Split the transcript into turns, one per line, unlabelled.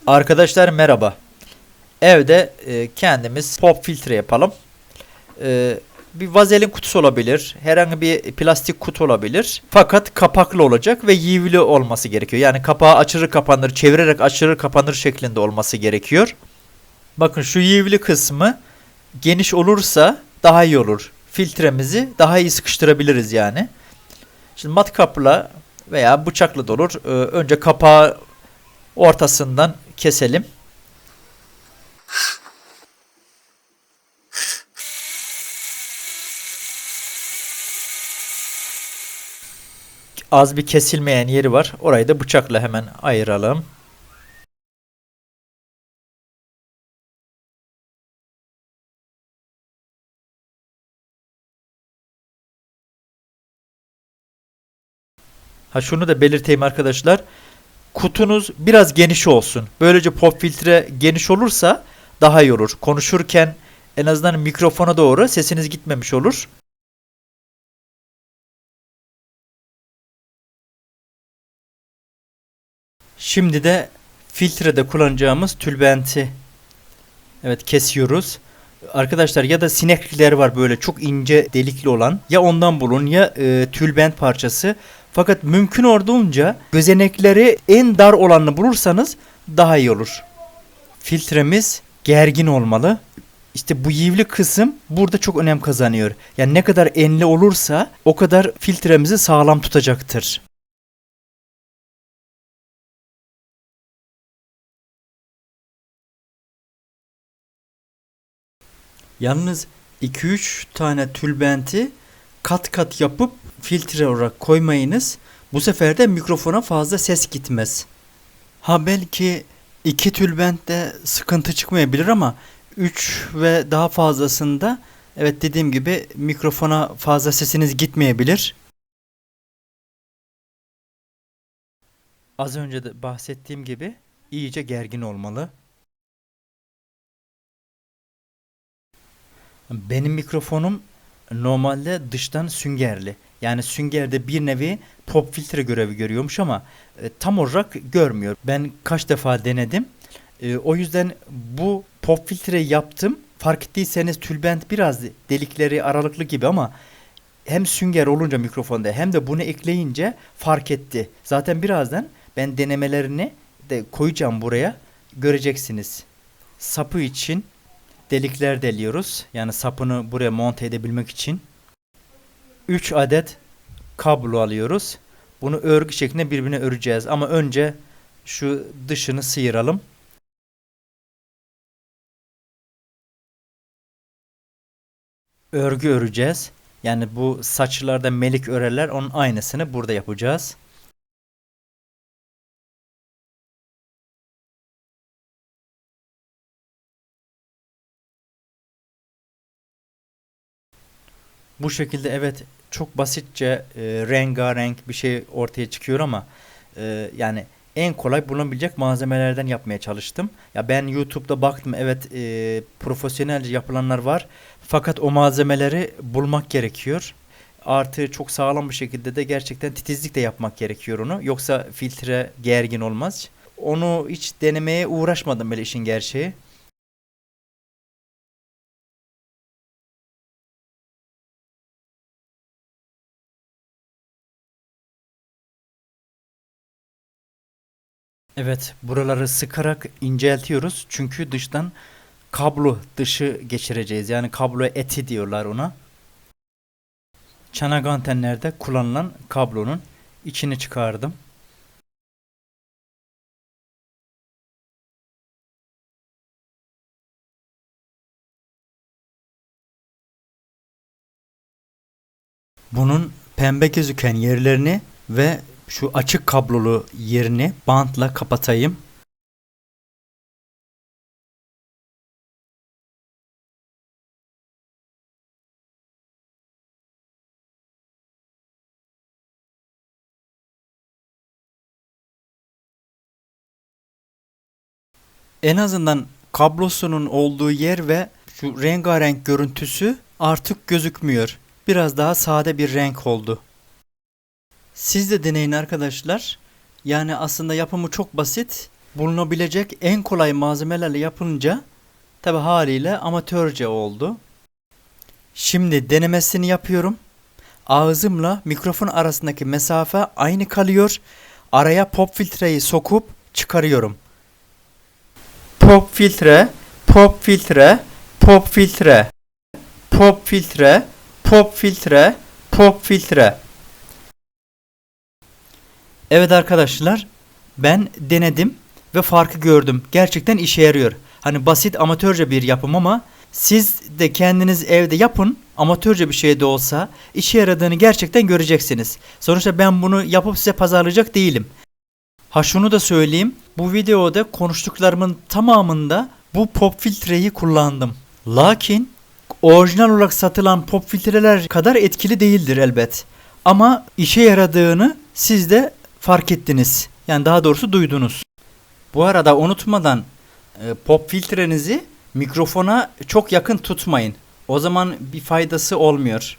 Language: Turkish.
Arkadaşlar merhaba. Evde kendimiz pop filtre yapalım. Bir vazelin kutusu olabilir. Herhangi bir plastik kutu olabilir. Fakat kapaklı olacak ve yivli olması gerekiyor. Yani kapağı açılır kapanır, çevirerek açılır kapanır şeklinde olması gerekiyor. Bakın şu yivli kısmı geniş olursa daha iyi olur. Filtremizi daha iyi sıkıştırabiliriz yani. Şimdi matkapla veya bıçakla da olur. Önce kapağı ortasından keselim. Az bir kesilmeyen yeri var. Orayı da bıçakla hemen ayıralım. Ha şunu da belirteyim arkadaşlar. Kutunuz biraz geniş olsun. Böylece pop filtre geniş olursa daha iyi olur. Konuşurken en azından mikrofona doğru sesiniz gitmemiş olur. Şimdi de filtrede kullanacağımız tülbenti kesiyoruz. Arkadaşlar ya da sineklikler var böyle çok ince delikli olan. Ya ondan bulun ya tülbent parçası. Fakat mümkün olduğunca gözenekleri en dar olanını bulursanız daha iyi olur. Filtremiz gergin olmalı. İşte bu yivli kısım burada çok önem kazanıyor. Yani ne kadar enli olursa o kadar filtremizi sağlam tutacaktır. Yalnız 2-3 tane tülbenti kat kat yapıp filtre olarak koymayınız. Bu sefer de mikrofona fazla ses gitmez. Ha belki 2 tülbentte sıkıntı çıkmayabilir ama 3 ve daha fazlasında evet dediğim gibi mikrofona fazla sesiniz gitmeyebilir. Az önce de bahsettiğim gibi iyice gergin olmalı. Benim mikrofonum normalde dıştan süngerli. Yani süngerde bir nevi pop filtre görevi görüyormuş ama tam olarak görmüyor. Ben kaç defa denedim. O yüzden bu pop filtreyi yaptım. Fark ettiyseniz tülbent biraz delikleri aralıklı gibi ama hem sünger olunca mikrofonda hem de bunu ekleyince fark etti. Zaten birazdan ben denemelerini de koyacağım buraya. Göreceksiniz. Sapı için delikler deliyoruz. Yani sapını buraya monte edebilmek için 3 adet kablo alıyoruz. Bunu örgü şeklinde birbirine öreceğiz. Ama önce şu dışını sıyıralım. Örgü öreceğiz. Yani bu saçlarda melik örerler. Onun aynısını burada yapacağız. Bu şekilde evet çok basitçe rengarenk bir şey ortaya çıkıyor ama yani en kolay bulunabilecek malzemelerden yapmaya çalıştım. Ya ben YouTube'da baktım evet profesyonelce yapılanlar var. Fakat o malzemeleri bulmak gerekiyor. Artı çok sağlam bir şekilde de gerçekten titizlikle yapmak gerekiyor onu. Yoksa filtre gergin olmaz. Onu hiç denemeye uğraşmadım böyle işin gerçeği. Evet, buraları sıkarak inceltiyoruz. Çünkü dıştan kablo dışı geçireceğiz. Yani kablo eti diyorlar ona. Çanak antenlerde kullanılan kablonun içini çıkardım. Bunun pembe gözüken yerlerini ve şu açık kablolu yerini bantla kapatayım. En azından kablosunun olduğu yer ve şu rengarenk görüntüsü artık gözükmüyor. Biraz daha sade bir renk oldu. Siz de deneyin arkadaşlar. Yani aslında yapımı çok basit bulunabilecek en kolay malzemelerle yapınca tabi haliyle amatörce oldu. Şimdi denemesini yapıyorum. Ağzımla mikrofon arasındaki mesafe aynı kalıyor. Araya pop filtreyi sokup çıkarıyorum. Pop filtre, pop filtre, pop filtre, pop filtre, pop filtre, pop filtre. Evet arkadaşlar, ben denedim ve farkı gördüm. Gerçekten işe yarıyor. Hani basit amatörce bir yapım ama siz de kendiniz evde yapın. Amatörce bir şey de olsa işe yaradığını gerçekten göreceksiniz. Sonuçta ben bunu yapıp size pazarlayacak değilim. Ha şunu da söyleyeyim. Bu videoda konuştuklarımın tamamında bu pop filtreyi kullandım. Lakin orijinal olarak satılan pop filtreler kadar etkili değildir elbet. Ama işe yaradığını siz de fark ettiniz. Yani daha doğrusu duydunuz. Bu arada unutmadan pop filtrenizi mikrofona çok yakın tutmayın. O zaman bir faydası olmuyor.